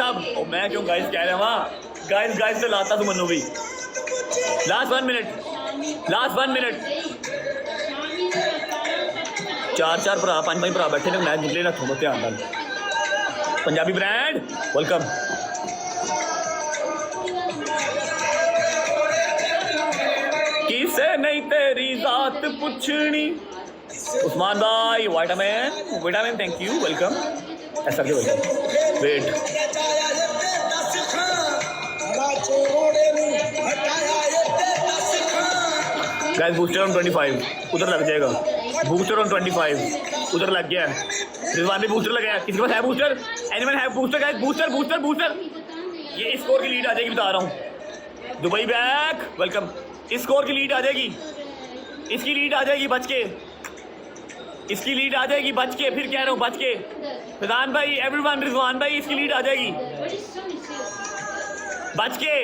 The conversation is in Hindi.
साहब ओ मैं क्यों गाइस कह रहा हूँ गाइस से लाता तुम मनु भी लास्ट 1 मिनट चार भरा 5 भरा बैठे ने मैच निकले ना थोड़ा ध्यान नाल पंजाबी ब्रांड वेलकम किसे नहीं तेरी जात पूछनी उस्मान भाई विटामिन थैंक यू वेलकम ऐसा क्यों welcome wait guys booster on 25 उधर लग जाएगा बूस्टर ऑन 25 उधर लग गया रिजवान भी बूस्टर लगाया किसी के पास है बूस्टर एनीवन है बूस्टर गाइस बूस्टर ये स्कोर की लीड आ जाएगी बता रहा हूँ दुबई बैक वेलकम इस स्कोर की लीड आ जाएगी इसकी लीड आ जाएगी बच के इसकी लीड आ जाएगी बच के फिर कह रहा हूँ बच के रिजवान भाई एवरीवन रिजवान भाई इसकी लीड आ जाएगी बच के